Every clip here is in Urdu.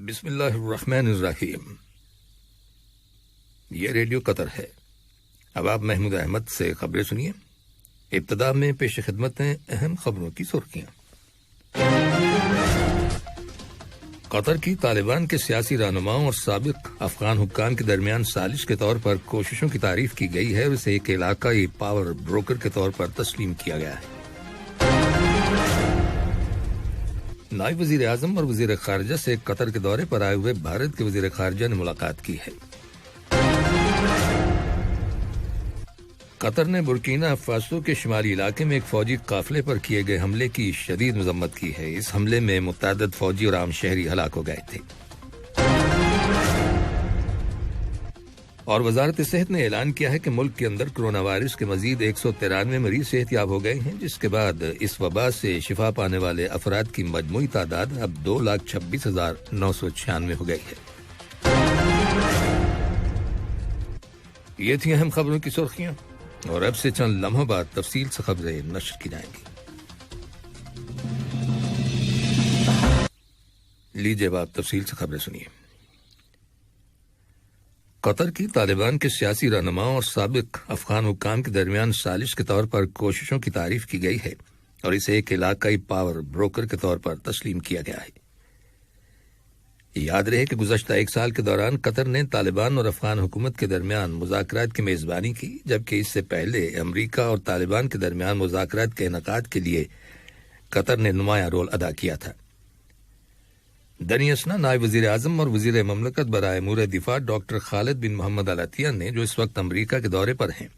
بسم اللہ الرحمن الرحیم۔ یہ ریڈیو قطر ہے۔ اب آپ محمود احمد سے خبریں سنیے۔ ابتدا میں پیش خدمت ہیں اہم خبروں کی سرخیاں۔ قطر کی طالبان کے سیاسی رہنماؤں اور سابق افغان حکام کے درمیان سازش کے طور پر کوششوں کی تعریف کی گئی ہے اور اسے ایک علاقائی پاور بروکر کے طور پر تسلیم کیا گیا ہے۔ نائب وزیر اعظم اور وزیر خارجہ سے قطر کے دورے پر آئے ہوئے بھارت کے وزیر خارجہ نے ملاقات کی ہے۔ قطر نے برکینا فاسو کے شمالی علاقے میں ایک فوجی قافلے پر کیے گئے حملے کی شدید مذمت کی ہے۔ اس حملے میں متعدد فوجی اور عام شہری ہلاک ہو گئے تھے۔ اور وزارت صحت نے اعلان کیا ہے کہ ملک کے اندر کرونا وائرس کے مزید 193 مریض صحت یاب ہو گئے ہیں، جس کے بعد اس وبا سے شفا پانے والے افراد کی مجموعی تعداد اب 2,26,996 ہو گئی ہے۔ یہ تھی اہم خبروں کی سرخیاں، اور اب سے چند لمحوں بعد تفصیل سے خبریں نشر کی جائیں گی۔ لیجیے اب آپ تفصیل سے خبریں سنیے۔ قطر کی طالبان کے سیاسی رہنماؤں اور سابق افغان حکام کے درمیان سازش کے طور پر کوششوں کی تعریف کی گئی ہے اور اسے ایک علاقائی پاور بروکر کے طور پر تسلیم کیا گیا ہے۔ یاد رہے کہ گزشتہ ایک سال کے دوران قطر نے طالبان اور افغان حکومت کے درمیان مذاکرات کی میزبانی کی، جبکہ اس سے پہلے امریکہ اور طالبان کے درمیان مذاکرات کے انعقاد کے لیے قطر نے نمایاں رول ادا کیا تھا۔ دنی اسنا نائب وزیر اعظم اور وزیر مملکت برائے امور دفاع ڈاکٹر خالد بن محمد ال عطیہ نے، جو اس وقت امریکہ کے دورے پر ہیں،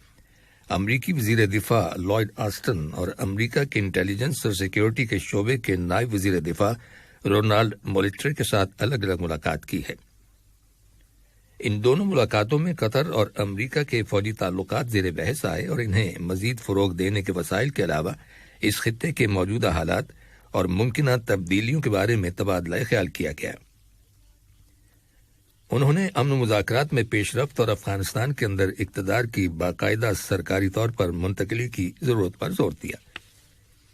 امریکی وزیر دفاع لائیڈ آسٹن اور امریکہ کے انٹیلیجنس اور سیکیورٹی کے شعبے کے نائب وزیر دفاع رونالڈ مولٹر کے ساتھ الگ الگ ملاقات کی ہے۔ ان دونوں ملاقاتوں میں قطر اور امریکہ کے فوجی تعلقات زیر بحث آئے اور انہیں مزید فروغ دینے کے وسائل کے علاوہ اس خطے کے موجودہ حالات اور ممکنہ تبدیلیوں کے بارے میں تبادلہ خیال کیا گیا۔ انہوں نے امن و مذاکرات میں پیش رفت اور افغانستان کے اندر اقتدار کی باقاعدہ سرکاری طور پر منتقلی کی ضرورت پر زور دیا۔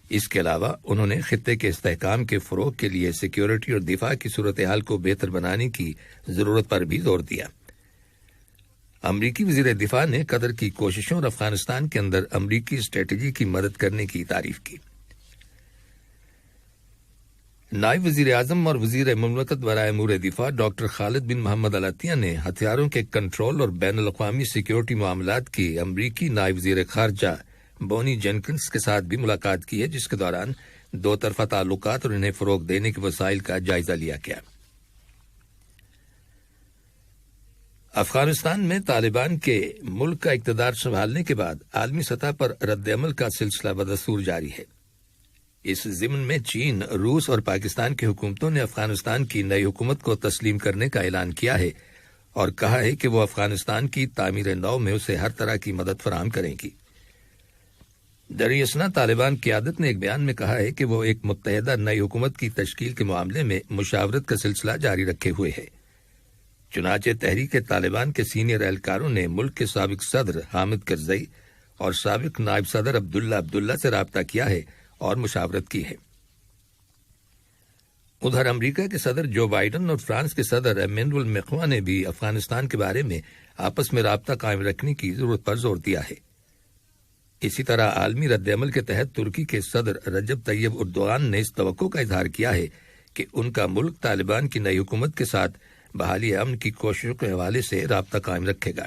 اس کے علاوہ انہوں نے خطے کے استحکام کے فروغ کے لیے سیکیورٹی اور دفاع کی صورتحال کو بہتر بنانے کی ضرورت پر بھی زور دیا۔ امریکی وزیر دفاع نے قطر کی کوششوں اور افغانستان کے اندر امریکی اسٹریٹجی کی مدد کرنے کی تعریف کی۔ نائب وزیر اعظم اور وزیر مملکت برائے امور دفاع ڈاکٹر خالد بن محمد ال عطیہ نے ہتھیاروں کے کنٹرول اور بین الاقوامی سیکیورٹی معاملات کی امریکی نائب وزیر خارجہ بونی جینکنس کے ساتھ بھی ملاقات کی ہے، جس کے دوران دو طرفہ تعلقات اور انہیں فروغ دینے کے وسائل کا جائزہ لیا گیا۔ افغانستان میں طالبان کے ملک کا اقتدار سنبھالنے کے بعد عالمی سطح پر رد عمل کا سلسلہ بدستور جاری ہے۔ اس ضمن میں چین، روس اور پاکستان کی حکومتوں نے افغانستان کی نئی حکومت کو تسلیم کرنے کا اعلان کیا ہے اور کہا ہے کہ وہ افغانستان کی تعمیر نو میں اسے ہر طرح کی مدد فراہم کریں گی۔ دریاسنا طالبان قیادت نے ایک بیان میں کہا ہے کہ وہ ایک متحدہ نئی حکومت کی تشکیل کے معاملے میں مشاورت کا سلسلہ جاری رکھے ہوئے ہے۔ چنانچہ تحریک طالبان کے سینئر اہلکاروں نے ملک کے سابق صدر حامد کرزئی اور سابق نائب صدر عبداللہ سے رابطہ کیا ہے اور مشاورت کی ہے۔ ادھر امریکہ کے صدر جو بائیڈن اور فرانس کے صدر ایمینوئل میکروں نے بھی افغانستان کے بارے میں آپس میں رابطہ قائم رکھنے کی ضرورت پر زور دیا ہے۔ اسی طرح عالمی رد عمل کے تحت ترکی کے صدر رجب طیب اردوغان نے اس توقع کا اظہار کیا ہے کہ ان کا ملک طالبان کی نئی حکومت کے ساتھ بحالی امن کی کوششوں کے حوالے سے رابطہ قائم رکھے گا۔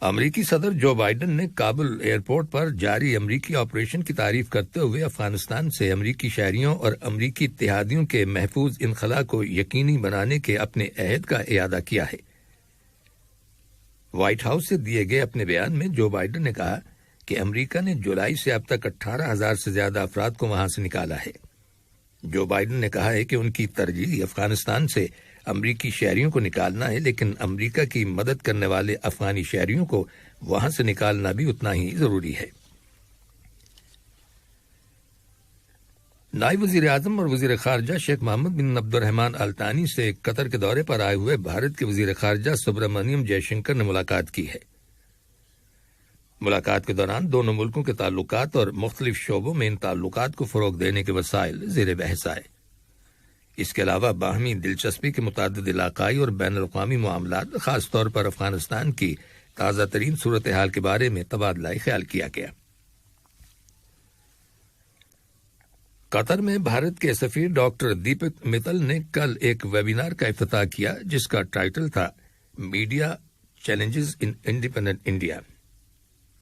امریکی صدر جو بائیڈن نے کابل ایئرپورٹ پر جاری امریکی آپریشن کی تعریف کرتے ہوئے افغانستان سے امریکی شہریوں اور امریکی اتحادیوں کے محفوظ انخلاء کو یقینی بنانے کے اپنے عہد کا اعادہ کیا ہے۔ وائٹ ہاؤس سے دیے گئے اپنے بیان میں جو بائیڈن نے کہا کہ امریکہ نے جولائی سے اب تک 18,000 سے زیادہ افراد کو وہاں سے نکالا ہے۔ جو بائیڈن نے کہا ہے کہ ان کی ترجیح افغانستان سے امریکی شہریوں کو نکالنا ہے، لیکن امریکہ کی مدد کرنے والے افغانی شہریوں کو وہاں سے نکالنا بھی اتنا ہی ضروری ہے۔ نائب وزیر اعظم اور وزیر خارجہ شیخ محمد بن عبد الرحمن آل ثانی سے قطر کے دورے پر آئے ہوئے بھارت کے وزیر خارجہ سبرامنیم جے شنکر نے ملاقات کی ہے۔ ملاقات کے دوران دونوں ملکوں کے تعلقات اور مختلف شعبوں میں ان تعلقات کو فروغ دینے کے وسائل زیر بحث آئے۔ اس کے علاوہ باہمی دلچسپی کے متعدد علاقائی اور بین الاقوامی معاملات، خاص طور پر افغانستان کی تازہ ترین صورتحال کے بارے میں تبادلہ خیال کیا گیا۔ قطر میں بھارت کے سفیر ڈاکٹر دیپک متل نے کل ایک ویبینار کا افتتاح کیا جس کا ٹائٹل تھا media challenges in independent India.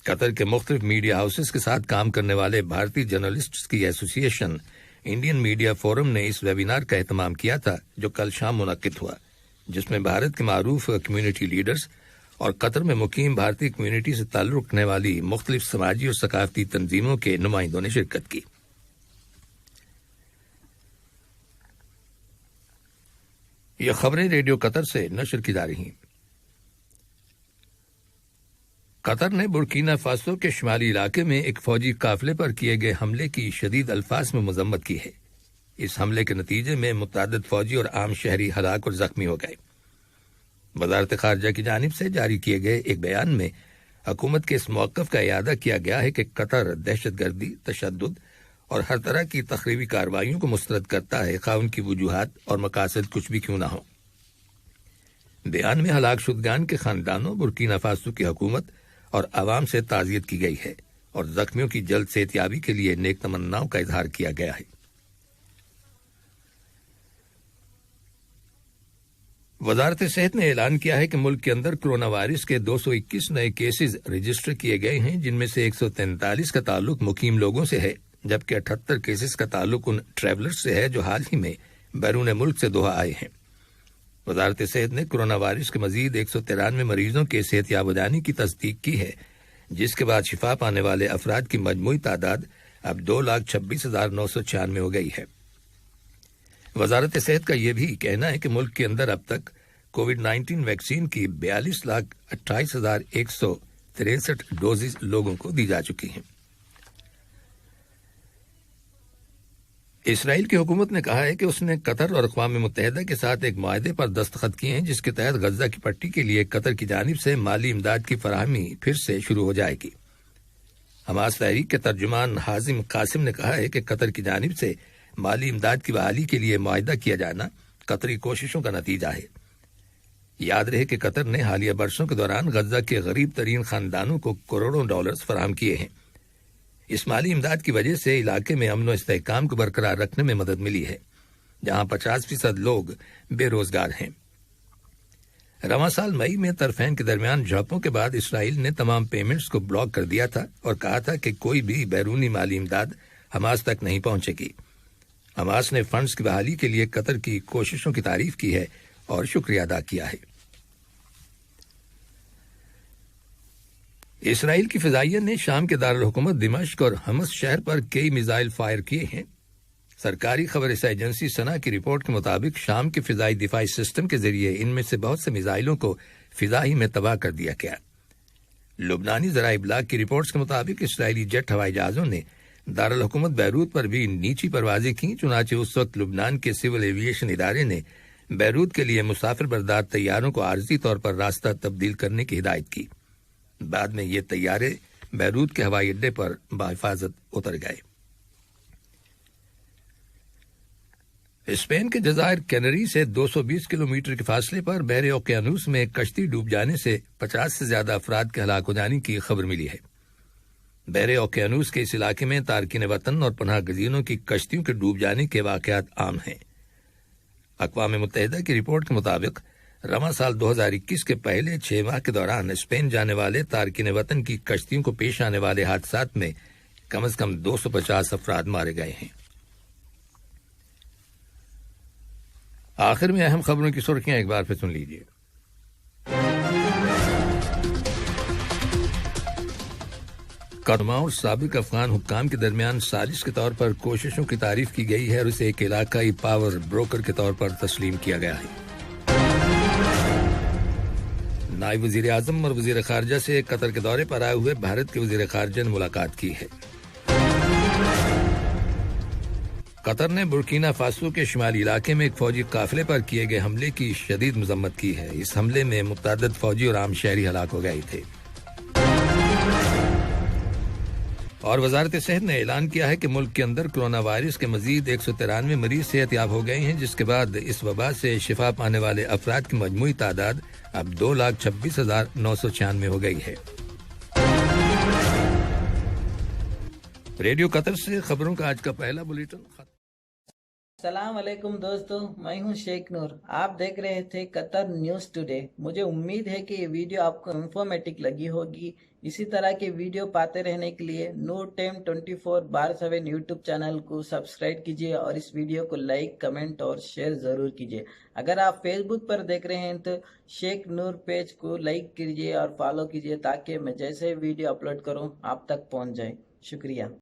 Qatar کے مختلف میڈیا ہاؤسز کے ساتھ کام کرنے والے بھارتی جرنلسٹس کی ایسوسی ایشن انڈین میڈیا فورم نے اس ویبینار کا اہتمام کیا تھا جو کل شام منعقد ہوا، جس میں بھارت کے معروف کمیونٹی لیڈرز اور قطر میں مقیم بھارتی کمیونٹی سے تعلق رکھنے والی مختلف سماجی اور ثقافتی تنظیموں کے نمائندوں نے شرکت کی۔ یہ خبریں ریڈیو قطر سے نشر کی جا رہی ہیں۔ قطر نے برکینا فاسو کے شمالی علاقے میں ایک فوجی قافلے پر کیے گئے حملے کی شدید الفاظ میں مذمت کی ہے۔ اس حملے کے نتیجے میں متعدد فوجی اور عام شہری ہلاک اور زخمی ہو گئے۔ وزارت خارجہ کی جانب سے جاری کیے گئے ایک بیان میں حکومت کے اس موقف کا اعادہ کیا گیا ہے کہ قطر دہشت گردی، تشدد اور ہر طرح کی تخریبی کارروائیوں کو مسترد کرتا ہے، خواہ ان کی وجوہات اور مقاصد کچھ بھی کیوں نہ ہوں۔ بیان میں ہلاک شدگان کے خاندانوں، برکینا فاسو کی حکومت اور عوام سے تعزیت کی گئی ہے اور زخمیوں کی جلد صحتیابی کے لیے نیک تمناؤں کا اظہار کیا گیا ہے۔ وزارت صحت نے اعلان کیا ہے کہ ملک کے اندر کورونا وائرس کے 221 نئے کیسز رجسٹر کیے گئے ہیں، جن میں سے 143 کا تعلق مقیم لوگوں سے ہے، جبکہ 78 کیسز کا تعلق ان ٹریولرز سے ہے جو حال ہی میں بیرون ملک سے دوحہ آئے ہیں۔ وزارت صحت نے کورونا وائرس کے مزید 193 مریضوں کے صحتیاب ہو جانے کی تصدیق کی ہے، جس کے بعد شفا پانے والے افراد کی مجموعی تعداد اب 2,26,996 ہو گئی ہے۔ وزارت صحت کا یہ بھی کہنا ہے کہ ملک کے اندر اب تک کووڈ 19 ویکسین کی 42,28,163 ڈوزز لوگوں کو دی جا چکی ہیں۔ اسرائیل کی حکومت نے کہا ہے کہ اس نے قطر اور اقوام متحدہ کے ساتھ ایک معاہدے پر دستخط کیے ہیں جس کے تحت غزہ کی پٹی کے لیے قطر کی جانب سے مالی امداد کی فراہمی پھر سے شروع ہو جائے گی۔ حماس تحریک کے ترجمان حازم قاسم نے کہا ہے کہ قطر کی جانب سے مالی امداد کی بحالی کے لیے معاہدہ کیا جانا قطری کوششوں کا نتیجہ ہے۔ یاد رہے کہ قطر نے حالیہ برسوں کے دوران غزہ کے غریب ترین خاندانوں کو کروڑوں ڈالرز فراہم کیے ہیں۔ اس مالی امداد کی وجہ سے علاقے میں امن و استحکام کو برقرار رکھنے میں مدد ملی ہے، جہاں 50% لوگ بے روزگار ہیں۔ رواں سال مئی میں طرفین کے درمیان جھڑپوں کے بعد اسرائیل نے تمام پیمنٹس کو بلاک کر دیا تھا اور کہا تھا کہ کوئی بھی بیرونی مالی امداد حماس تک نہیں پہنچے گی۔ حماس نے فنڈز کی بحالی کے لیے قطر کی کوششوں کی تعریف کی ہے اور شکریہ ادا کیا ہے۔ اسرائیل کی فضائیہ نے شام کے دارالحکومت دمشق اور حمص شہر پر کئی میزائل فائر کیے ہیں۔ سرکاری خبر رساں ایجنسی سنا کی رپورٹ کے مطابق شام کے فضائی دفاعی سسٹم کے ذریعے ان میں سے بہت سے میزائلوں کو فضا ہی میں تباہ کر دیا گیا۔ لبنانی ذرائع ابلاغ کی رپورٹس کے مطابق اسرائیلی جیٹ ہوائی جہازوں نے دارالحکومت بیروت پر بھی نیچی پروازیں کی، چنانچہ اس وقت لبنان کے سول ایویشن ادارے نے بیروت کے لیے مسافر بردار طیاروں کو عارضی طور پر راستہ تبدیل کرنے کی ہدایت کی۔ بعد میں یہ طیارے بیروت کے ہوائی اڈے پر بحفاظت اتر گئے۔ اسپین کے جزائر کینری سے 220 کلومیٹر کے فاصلے پر بحر اوقیانوس میں ایک کشتی ڈوب جانے سے 50 سے زیادہ افراد کے ہلاک ہو جانے کی خبر ملی ہے۔ بحر اوقیانوس کے اس علاقے میں تارکین وطن اور پناہ گزینوں کی کشتیوں کے ڈوب جانے کے واقعات عام ہیں۔ اقوام متحدہ کی رپورٹ کے مطابق رواں سال 2021 کے پہلے 6 ماہ کے دوران اسپین جانے والے تارکین وطن کی کشتیوں کو پیش آنے والے حادثات میں کم از کم 250 افراد مارے گئے ہیں۔ آخر میں اہم خبروں کی سرخیاں ایک بار پھر سن لیجیے۔ قدمہ اور سابق افغان حکام کے درمیان سازش کے طور پر کوششوں کی تعریف کی گئی ہے اور اسے ایک علاقائی پاور بروکر کے طور پر تسلیم کیا گیا ہے۔ نائب وزیر اعظم اور وزیر خارجہ سے قطر کے دورے پر آئے ہوئے بھارت کے وزیر خارجہ نے ملاقات کی ہے۔ قطر نے برکینا فاسو کے شمالی علاقے میں ایک فوجی قافلے پر کیے گئے حملے کی شدید مذمت کی ہے۔ اس حملے میں متعدد فوجی اور عام شہری ہلاک ہو گئے تھے۔ اور وزارت صحت نے اعلان کیا ہے کہ ملک کے اندر کرونا وائرس کے مزید 193 مریض صحت یاب ہو گئے ہیں، جس کے بعد اس وبا سے شفا پانے والے افراد کی مجموعی تعداد اب 2,26,996 ہو گئی ہے۔ ریڈیو قطر سے خبروں کا آج کا پہلا بلیٹن ختم۔ السلام علیکم دوستو، میں ہوں شیخ نور۔ آپ دیکھ رہے تھے قطر نیوز ٹوڈے۔ مجھے امید ہے کہ یہ ویڈیو آپ کو انفارمیٹک لگی ہوگی۔ اسی طرح کے ویڈیو پاتے رہنے کے لیے نور ٹائم 24/7 یوٹیوب چینل کو سبسکرائب کیجیے اور اس ویڈیو کو لائک، کمنٹ اور شیئر ضرور کیجیے۔ اگر آپ فیس بک پر دیکھ رہے ہیں تو شیخ نور پیج کو لائک کیجیے اور فالو کیجیے تاکہ میں جیسے ویڈیو اپلوڈ کروں آپ تک پہنچ جائے۔ شکریہ۔